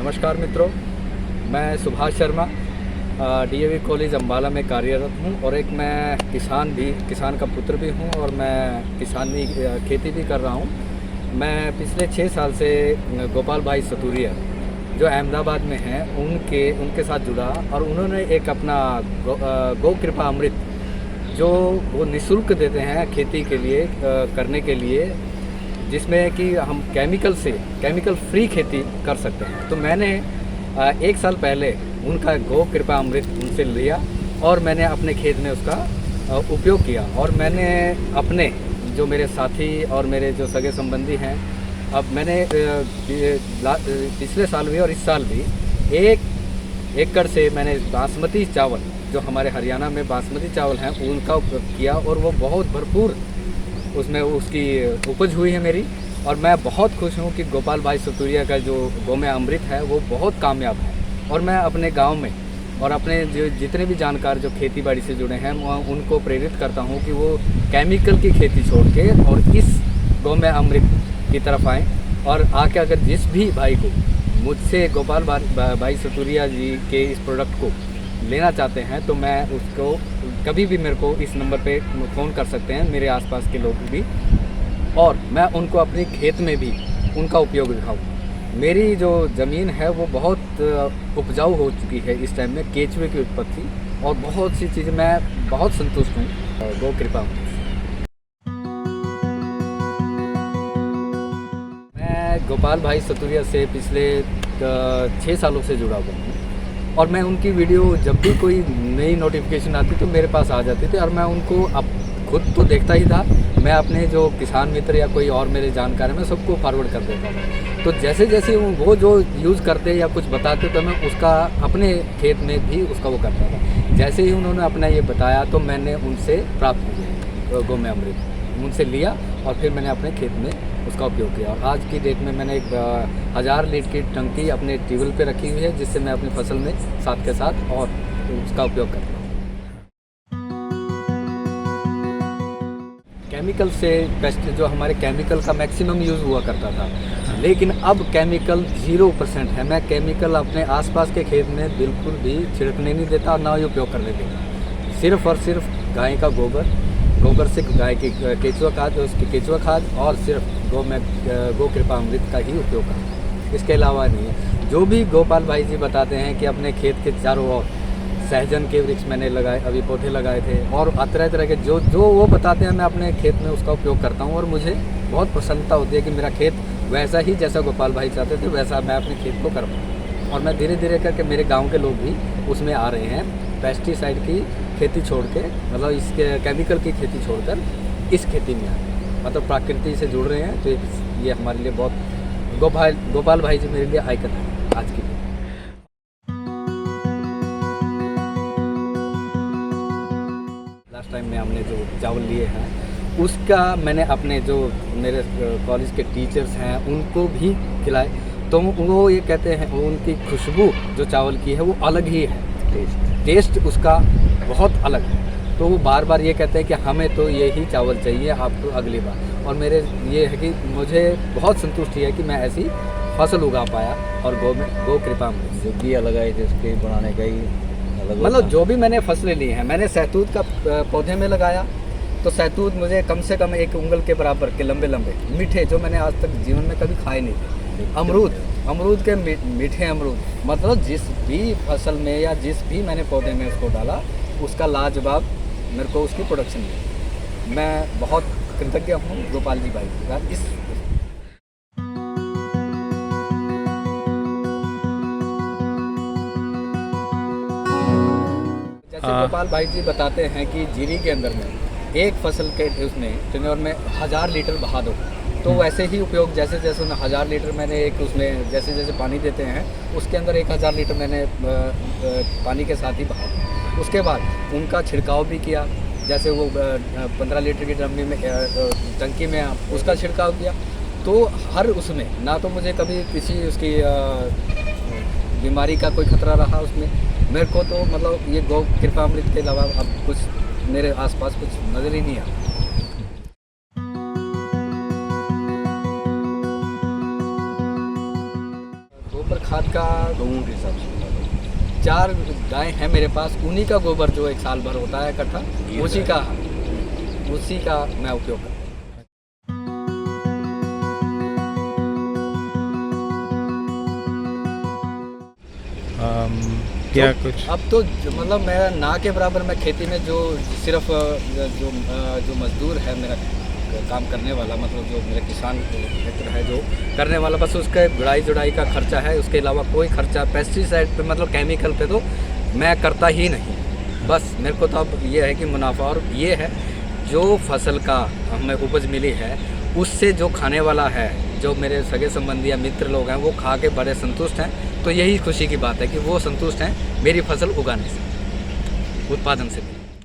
नमस्कार मित्रों, मैं सुभाष शर्मा डीएवी कॉलेज अम्बाला में कार्यरत हूँ और एक मैं किसान का पुत्र भी हूँ और मैं किसानी खेती भी कर रहा हूँ। मैं पिछले 6 साल से गोपाल भाई सतूरिया जो अहमदाबाद में हैं उनके साथ जुड़ा और उन्होंने एक अपना गौ कृपा अमृत जो वो निःशुल्क देते हैं खेती के लिए करने के लिए, जिसमें कि हम केमिकल फ्री खेती कर सकते हैं। तो मैंने 1 साल पहले उनका गौ कृपा अमृत उनसे लिया और मैंने अपने खेत में उसका उपयोग किया। और मैंने अपने जो मेरे साथी और मेरे जो सगे संबंधी हैं, अब मैंने पिछले साल भी और इस साल भी 1 एकड़ से मैंने बासमती चावल, जो हमारे हरियाणा में बासमती चावल हैं, उनका उपयोग किया और वो बहुत भरपूर उसमें उसकी उपज हुई है मेरी। और मैं बहुत खुश हूँ कि गोपाल भाई सतूरिया का जो गौमय अमृत है वो बहुत कामयाब है। और मैं अपने गांव में और अपने जो जितने भी जानकार जो खेती बाड़ी से जुड़े हैं उनको प्रेरित करता हूँ कि वो केमिकल की खेती छोड़ के और इस गौमय अमृत की तरफ आएँ। और आके अगर जिस भी भाई को मुझसे गोपाल भाई सतूरिया जी के इस प्रोडक्ट को लेना चाहते हैं तो मैं उसको कभी भी मेरे को इस नंबर पे फ़ोन कर सकते हैं, मेरे आसपास के लोग भी, और मैं उनको अपने खेत में भी उनका उपयोग दिखाऊँ। मेरी जो ज़मीन है वो बहुत उपजाऊ हो चुकी है इस टाइम में, केचुए की उत्पत्ति और बहुत सी चीज़ें, मैं बहुत संतुष्ट हूँ गौ कृपा। मैं गोपाल भाई सतूरिया से पिछले 6 सालों से जुड़ा हुआ हूँ और मैं उनकी वीडियो जब भी कोई नई नोटिफिकेशन आती तो मेरे पास आ जाती थी और मैं उनको अब खुद तो देखता ही था, मैं अपने जो किसान मित्र या कोई और मेरे जानकार हैं मैं सबको फॉरवर्ड कर देता था। तो जैसे जैसे वो जो यूज़ करते या कुछ बताते तो मैं उसका अपने खेत में भी उसका वो करता था। जैसे ही उन्होंने अपना ये बताया तो मैंने उनसे प्राप्त किया गौमय अमृत, उनसे लिया और फिर मैंने अपने खेत में उसका उपयोग किया। और आज की डेट में मैंने एक 1000 लीटर की टंकी अपने ट्यूबवेल पे रखी हुई है, जिससे मैं अपनी फसल में साथ के साथ और उसका उपयोग करता हूँ। केमिकल से पेस्ट जो हमारे केमिकल का मैक्सिमम यूज़ हुआ करता था, लेकिन अब केमिकल 0% है। मैं केमिकल अपने आसपास के खेत में बिल्कुल भी छिड़कने नहीं देता और ना ही उपयोग करने देता। सिर्फ और सिर्फ गाय का गोबर से गाय की केचुआ खाद, उसकी केचुआ खाद और सिर्फ गौ कृपा अमृत का ही उपयोग करता है, इसके अलावा नहीं है। जो भी गोपाल भाई जी बताते हैं कि अपने खेत के चारों ओर सहजन के वृक्ष मैंने लगाए, अभी पौधे लगाए थे और तरह तरह के जो वो बताते हैं मैं अपने खेत में उसका उपयोग करता हूँ और मुझे बहुत प्रसन्नता होती है कि मेरा खेत वैसा ही जैसा गोपाल भाई चाहते थे वैसा मैं अपने खेत को कर पाऊँ। और मैं धीरे धीरे करके मेरे गाँव के लोग भी उसमें आ रहे हैं, पेस्टिसाइड की खेती छोड़ के, मतलब इसके केमिकल की खेती छोड़कर इस खेती में आ रहे हैं, मतलब प्रकृति से जुड़ रहे हैं। तो ये हमारे लिए बहुत गोपाल भाई जी मेरे लिए आइकन है आज की। लास्ट टाइम में हमने जो चावल लिए हैं उसका मैंने अपने जो मेरे कॉलेज के टीचर्स हैं उनको भी खिलाए, तो वो ये कहते हैं उनकी खुशबू जो चावल की है वो अलग ही है, टेस्ट उसका बहुत अलग है। तो वो बार बार ये कहते हैं कि हमें तो यही चावल चाहिए आपको अगली बार। और मेरे ये है कि मुझे बहुत संतुष्टि है कि मैं ऐसी फसल उगा पाया और गौ कृपा में जो बिया लगाए थे उसके बनाने का ही अलग, मतलब जो भी मैंने फसलें ली हैं, मैंने सहतूत का पौधे में लगाया तो सहतूत मुझे कम से कम 1 उंगल के बराबर के लंबे लंबे मीठे, जो मैंने आज तक जीवन में कभी खाए नहीं थे। अमरूद के मीठे अमरूद, मतलब जिस भी फसल में या जिस भी मैंने पौधे में उसको डाला उसका लाजवाब मेरे को उसकी प्रोडक्शन मिली। मैं बहुत कृतज्ञ हूँ गोपाल जी भाई का इस। जैसे गोपाल भाई जी बताते हैं कि जीरी के अंदर में एक फसल के उसमें टेन्योर में 1000 लीटर बहा दो, तो वैसे ही उपयोग जैसे जैसे उन्हें 1000 लीटर मैंने एक उसमें जैसे जैसे पानी देते हैं उसके अंदर 1000 लीटर मैंने पानी के साथ ही बहा। उसके बाद उनका छिड़काव भी किया, जैसे वो 15 लीटर की ड्रमी में टंकी में उसका छिड़काव किया। तो हर उसमें ना तो मुझे कभी किसी उसकी बीमारी का कोई खतरा रहा उसमें मेरे को, तो मतलब ये गौ कृपा अमृत के अलावा अब कुछ मेरे आसपास कुछ नज़र ही नहीं आता। गोबर खाद खाद का गऊँ के हिसाब से बता दो। 4 गाय हैं मेरे पास, उन्हीं का गोबर जो 1 साल भर होता है इकट्ठा, उसी का मैं उपयोग करता हूँ। क्या तो कुछ अब तो मतलब मेरा ना के बराबर मैं खेती में जो सिर्फ जो मजदूर है मेरा काम करने वाला, मतलब जो मेरा किसान मित्र है जो करने वाला, बस उसके गुड़ाई जुड़ाई का खर्चा है। उसके अलावा कोई खर्चा पेस्टिसाइड पे मतलब केमिकल पे तो मैं करता ही नहीं। बस मेरे को तो अब ये है कि मुनाफा, और ये है जो फसल का हमें उपज मिली है उससे जो खाने वाला है, जो मेरे सगे संबंधी या मित्र लोग हैं वो खा के बड़े संतुष्ट हैं। तो यही खुशी की बात है कि वो संतुष्ट हैं मेरी फसल उगाने से, उत्पादन से।